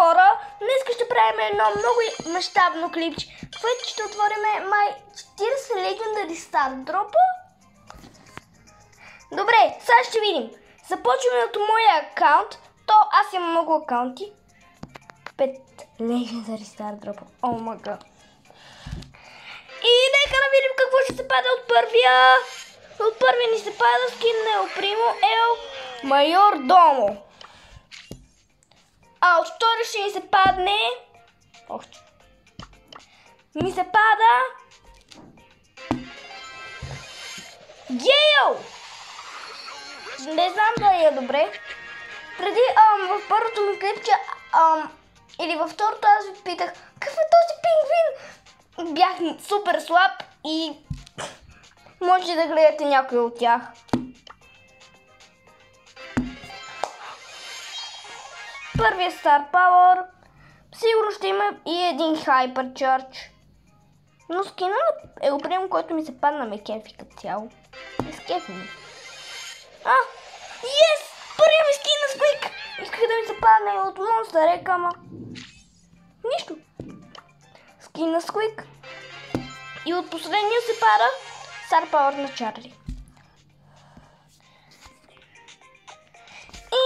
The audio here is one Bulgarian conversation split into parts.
хора, днес ще правим едно много мащабно клипче, което ще отворим май 40 Legendary Star дропа. Добре, сега ще видим. Започваме от моя акаунт. Аз имам много акаунти. 5 Legendary Star дропа. О май гад. И нека да видим какво ще се пада от първия. От първия ни се пада скин на El Primo El Mayordomo. А от втория ще ни се падне... Ми се пада... Гейл! Не знам дали е добре. Преди в първото ми клипче или във второто аз ви питах какъв е този пингвин? Бях супер слаб и може да гледате някой от тях. Първият Star Power. Сигурно ще има и един Hyper Charge. Но скина на El Primo, който ми се падна, ме кефи като цяло. Изкефи ми. Yes! Първият ми скин на Squeak! Исках да ми се падне от Monster Egg, ама... нищо. Скин на Squeak. И от последния се пада Star Power на Чарли. И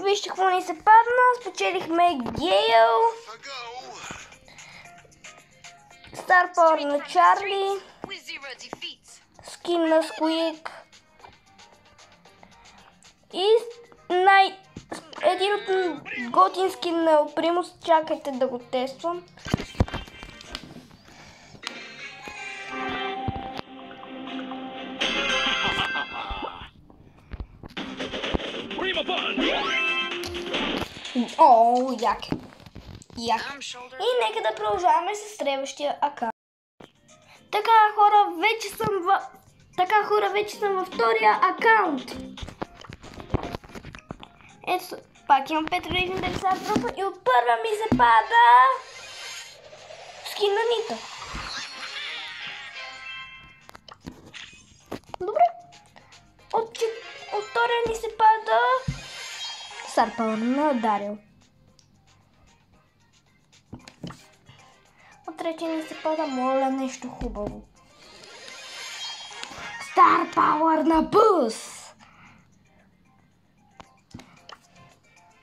вижте какво ни се падна. Спечелихме Гейл. Star Power на Чарли. Скин на Squeak. И един от готин скин на El Primo. Чакайте да го тествам. О, як. И нека да продължаваме с следващия акаунт. Така хора, вече съм във втория акаунт. Ето, пак имам 5 Legendary Star дропа и от първа ми се пада скин на Нита. Добре. От втория ни се пада Star Power на Дарил. От третия ни се пада, моля, нещо хубаво. Star Power на Бус.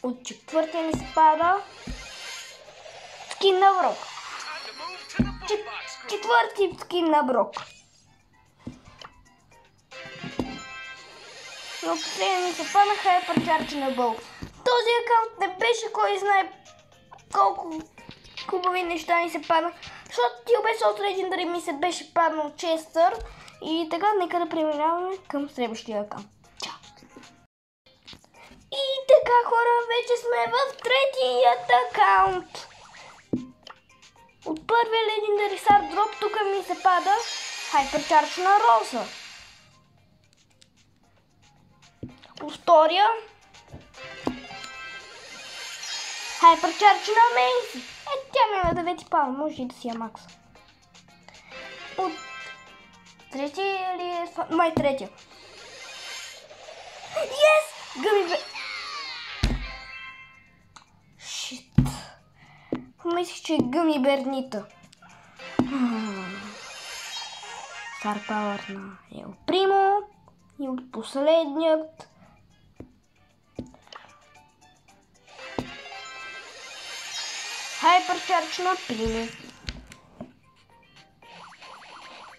От четвъртия ни се пада скин на Брок. Четвърти скин на Брок. Но последния ми се падна Hyper Charge на Бъл. Този акаунт не беше кой знае колко хубави неща ни се падна. Защото ти обеща от Legendary ми се беше паднал Честър. И така, нека да преминаваме към следващия акаунт. Чао! И така хора, вече сме в третият акаунт. От първия Legendary Star дроп тук ми се пада Hyper Charge на Роза. От втория Hyper Charge на Мейси. Тя ми е на 9 пал, може и да си я макса. От третия или е... май третия. Yes! Гъми бе... Шит. Мислих, че е Гъми Бернита. Star Power на El Primo. И от последният Hyper Charge на Primo.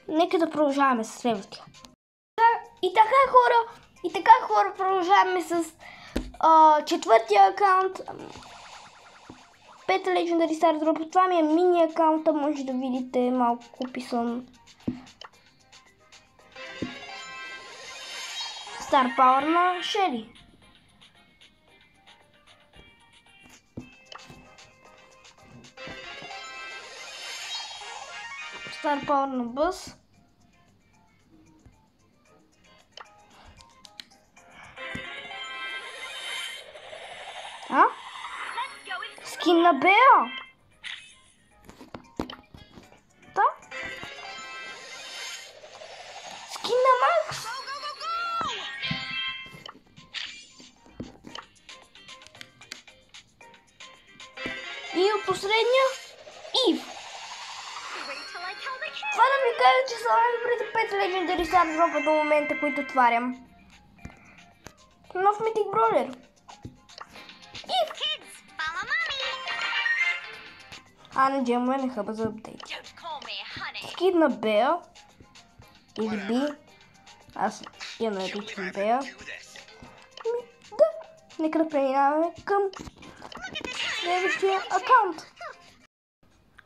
Нека да продължаваме с следващия. И така хора, продължаваме с четвъртия акаунт. 5 Legendary Star Drop. Това ми е мини акаунта, може да видите малко описан. Star Power на Шели. Star Power на Бъс. Скин на Беа. Да. Скин на Макс. И от последния Ив. Това да ви кажа, че са най-добрите 5 Legendary Star Drop до момента, които отварям. Нов Mythic Brawler. Ив. Не джемове не хъба за апдейт. Скин на Бея. Или Би. Аз я наричам Бея. Да. Нека да преминаваме към следващия акаунт.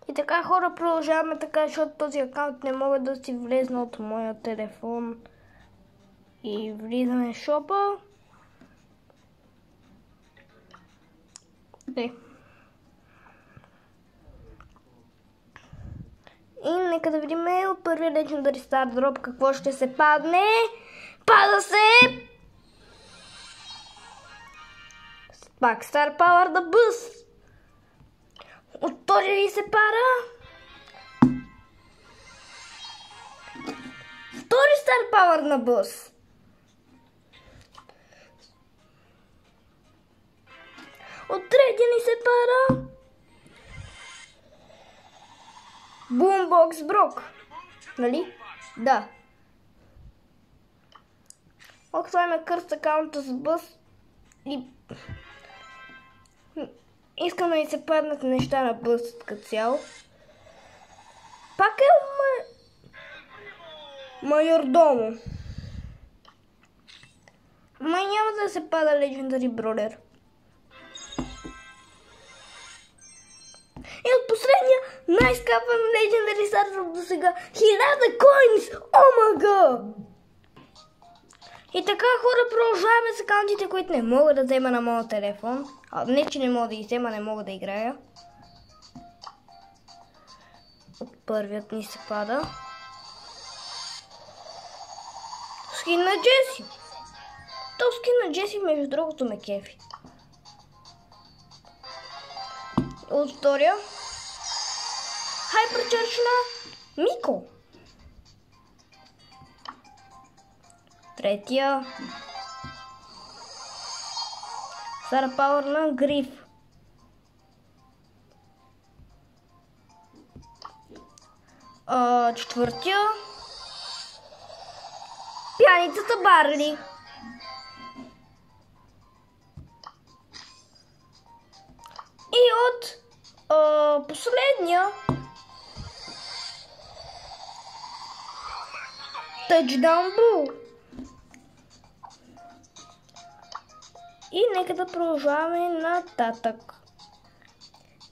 И така, хора, продължаваме така, защото този акаунт не мога да си влезна от моя телефон. И влизаме в шопа. И нека да видим от първия Legendary Star Drop какво ще се падне. Пада се! Пак Star Power да Boost. От втория ли се пада? Втори Star Power на Boost. От третия ни се пада Boombox Брок. Нали? Да. Това има кърст акаунта с Бъс и искам да ми се паднат неща на Бъс като цяло. Пак е Майордомо. Май няма да се пада Legendary Brawler. И от последния най-скапан Legendary Star Drop до сега 1000 коинс! О мага! И така, хора, продължаваме с акаунтите, които не мога да взема на моят телефон. Не, че не мога да ги взема, не мога да играя. От първият ни се пада скин на Джеси. То скин на Джеси, между другото, ме кефи. От втория Hypercharge на Мико. Третия Star Power на Гриф. Четвъртия пияницата Барли. И от последния Touchdown Bull. И нека да продължаваме нататък.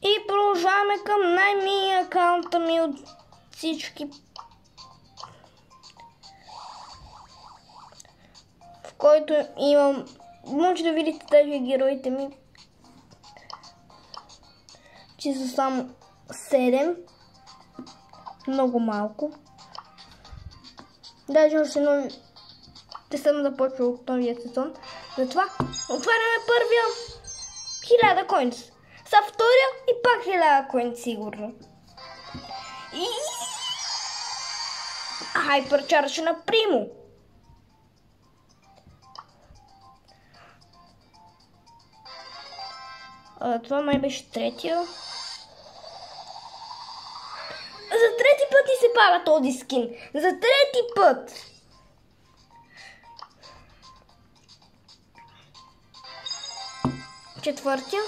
И продължаваме към най-мия акаунта ми от всички, в който имам, може да видите даже героите ми, че са само 7. Много малко. Даже още не съм започвал от новия сезон. Затова отваряме първия 1000 коинс. Са втория и пак 1000 коинс сигурно. И Hypercharge на Примо. Това май беше третия. За трети път ни се пада този скин. За трети път. Четвъртия.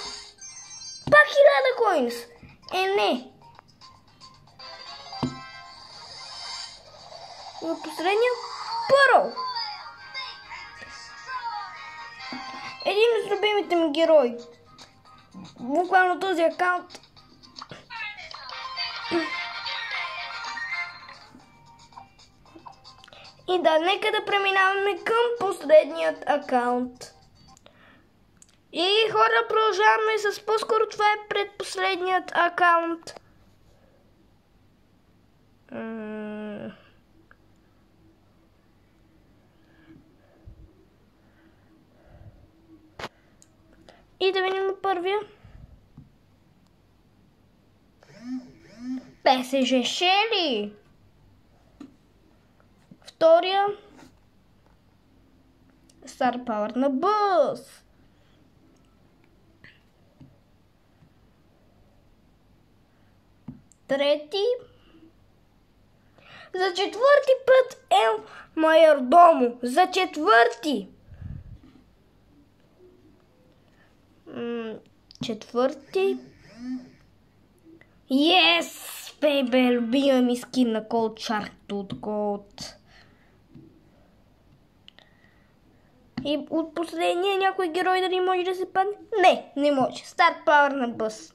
Пак 1000 коинс. Не. И последния Пърл. Един от любимите ми герои. Буквално този акаунт. И да, нека да преминаваме към последният акаунт. И хора, продължаваме с по-скоро това е предпоследният акаунт. И да видим първия. ПСЖ Шели. Втория Star Power на Бъс. трети. За четвърти път El Mayordomo. За четвърти. Четвърти. Yes, baby, любима ми скин на Cold Shark Tooth Gold. И от последния някой герой дали може да се падне? Не, не може. Старт пауър на бъс.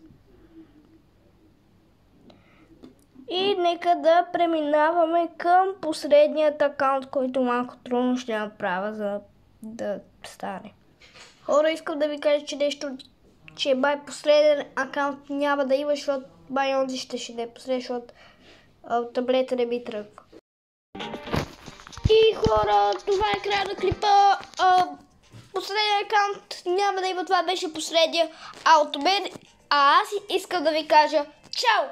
И нека да преминаваме към последният акаунт, който малко трудно ще направя, за да стане. Хора, искам да ви кажа, че нещо, че бай последен акаунт няма да има, защото бай онзи ще да е последен, защото таблета не ми тръгва. И хора, това е края на клипа. Последния акаунт няма да има, това беше последния от мен. А аз искам да ви кажа чао!